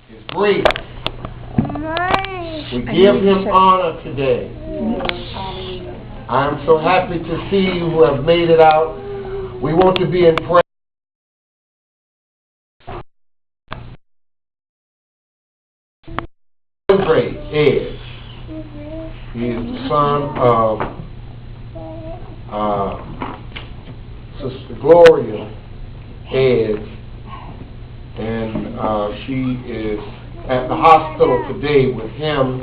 His grace. We give him honor today. I am so happy to see you who have made it out. We want to be in prayer. Great Ed. He is the son of Sister Gloria Ed, and she is at the hospital today with him.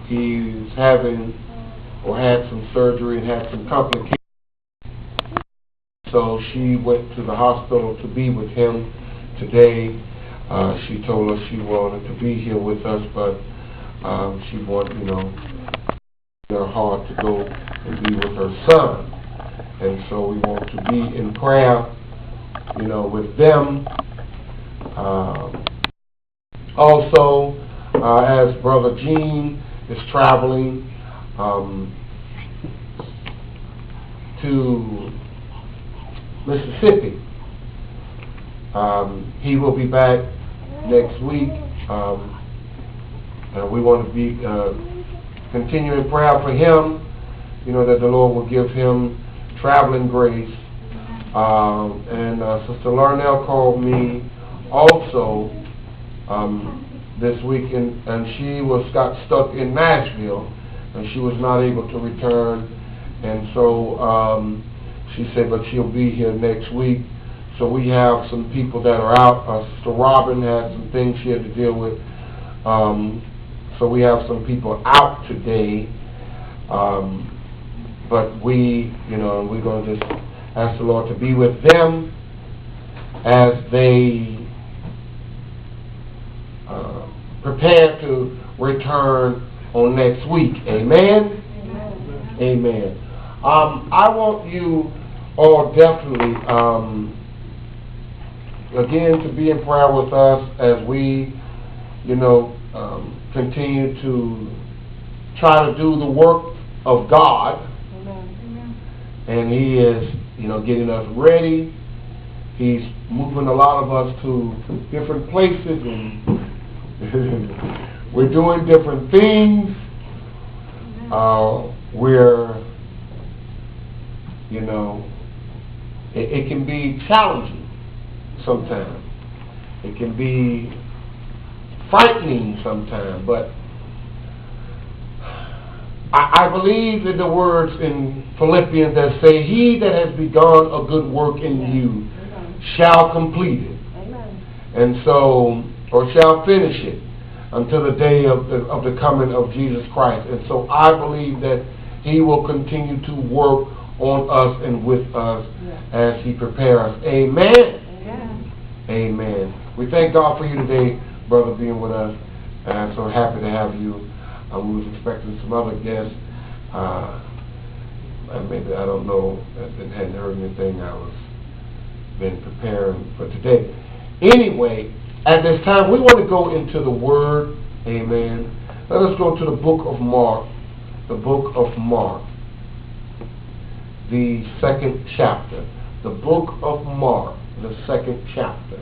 He's having or had some surgery and had some complications. So she went to the hospital to be with him today. She told us she wanted to be here with us, but she wanted, her heart to go and be with her son. And so we want to be in prayer, with them. Also, as Brother Gene is traveling to Mississippi, he will be back next week. We want to be continuing prayer for him, that the Lord will give him traveling grace. And Sister Larnell called me also this week, and she got stuck in Nashville, and she was not able to return. And so she said, but she'll be here next week. So we have some people that are out. Sister Robin had some things she had to deal with. So we have some people out today. But we're going to just ask the Lord to be with them as they prepare to return on next week. Amen? Amen. Amen. I want you all definitely again to be in prayer with us as we continue to try to do the work of God. Amen. And he is getting us ready. He's moving a lot of us to different places, and we're doing different things. We're it can be challenging sometimes. It can be frightening sometimes, but I believe in the words in Philippians that say, he that has begun a good work in you shall complete it. Amen. And so, or shall finish it until the day of the coming of Jesus Christ. And so I believe that he will continue to work on us and with us as he prepares us. Amen. Amen. Amen. We thank God for you today, brother, being with us. And I'm so happy to have you. We was expecting some other guests. Maybe, I don't know, hadn't heard anything. I was been preparing for today. Anyway, at this time, we want to go into the Word. Amen. Let us go to the book of Mark. The book of Mark. The second chapter. The book of Mark. The second chapter.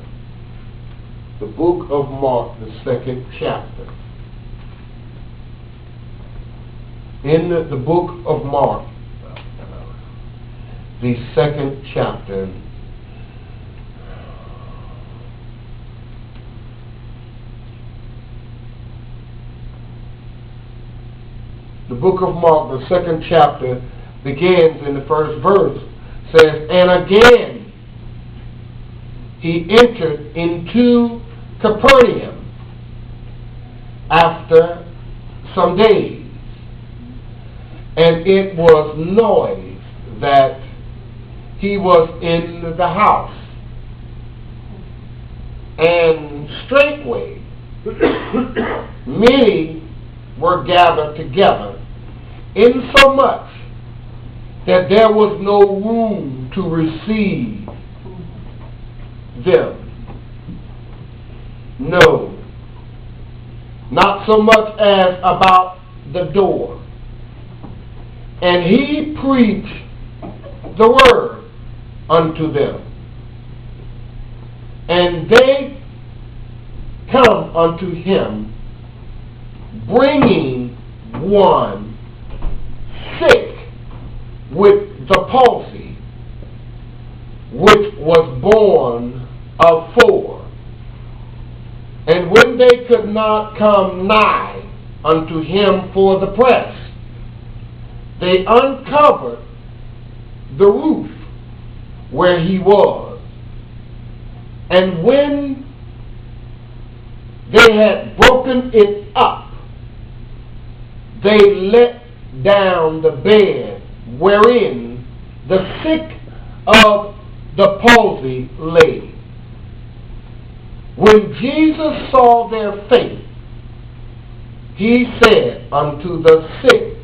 The book of Mark. The second chapter. In the book of Mark, the second chapter, the book of Mark, the second chapter, begins in the first verse, says, and again he entered into Capernaum after some days. And it was noised that he was in the house. And straightway many were gathered together, insomuch that there was no room to receive them. No, not so much as about the door. And he preached the word unto them. And they come unto him, bringing one sick with the palsy, which was born of 4. And when they could not come nigh unto him for the press, they uncovered the roof where he was. And when they had broken it up, they let down the bed wherein the sick of the palsy lay. When Jesus saw their faith, he said unto the sick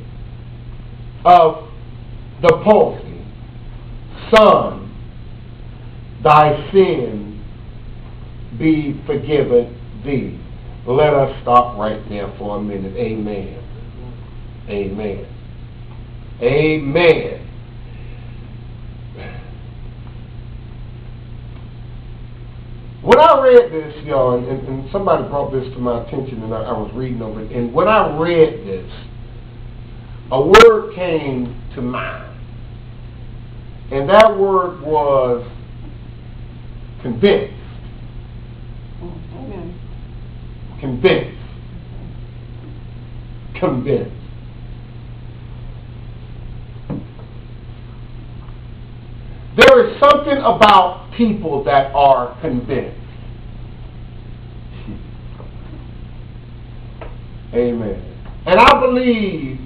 of the palsy, Son, thy sin be forgiven thee. Let us stop right there for a minute. Amen. Amen. Amen. When I read this, y'all, and somebody brought this to my attention, and I was reading over it, and when I read this, a word came to mind. And that word was convinced. Amen. Convinced. Convinced. There is something about people that are convinced. Amen. And I believe,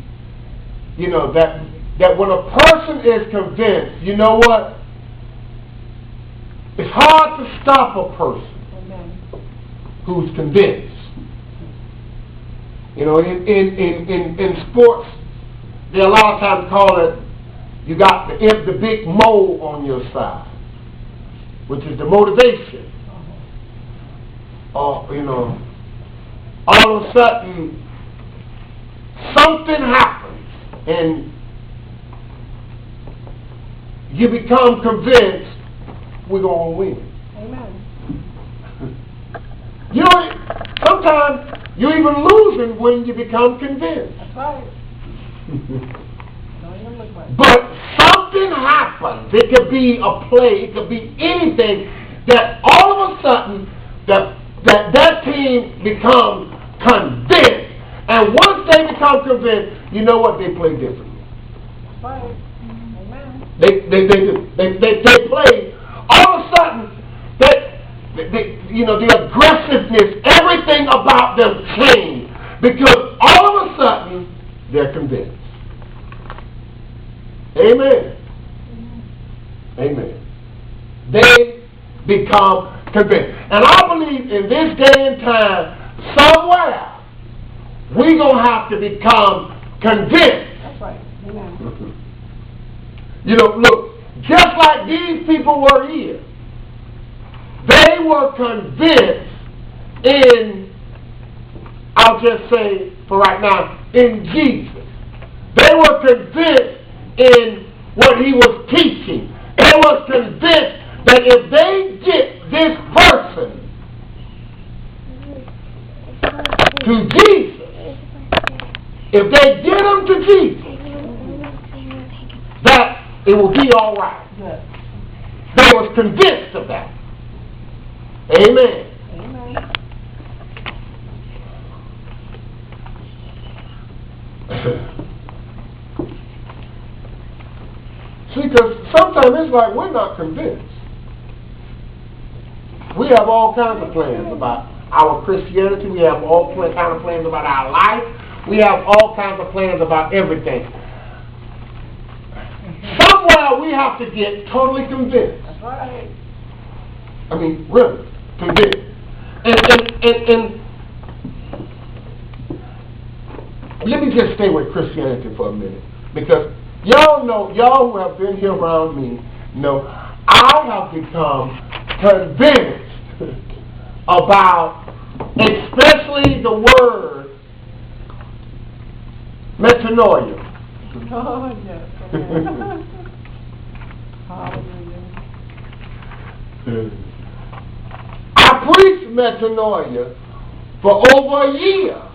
that when a person is convinced, you know what? It's hard to stop a person who's convinced. In sports, they a lot of times call it, you got the big mole on your side, which is the motivation. All of a sudden, something happens, and you become convinced we're going to win. Amen. Sometimes you're even losing when you become convinced. That's right. Don't even look right. But something happens. It could be a play. It could be anything that all of a sudden that team becomes convinced. And once they become convinced, you know what? They play differently. That's right. Amen. They play. All of a sudden, the aggressiveness, everything about them change because all of a sudden they're convinced. Amen. Amen. They become convinced. And I believe in this day and time, somewhere, we're going to have to become convinced. That's right. Amen. Look, just like these people were here, they were convinced in, I'll just say for right now, in Jesus. They were convinced in what he was teaching. They were convinced that if they get this person to Jesus, if they get him to Jesus, that it will be all right. Yes. They was convinced of that. Amen. Amen. See, because sometimes it's like we're not convinced. We have all kinds of plans about our Christianity. We have all kinds of plans about our life. We have all kinds of plans about everything. Somewhere we have to get totally convinced. That's right. I mean, really, convinced. And let me just stay with Christianity for a minute. Because y'all know, y'all who have been here around me know, I have become convinced about, especially the word metanoia. Oh, yes. Hallelujah. preached metanoia for over a year.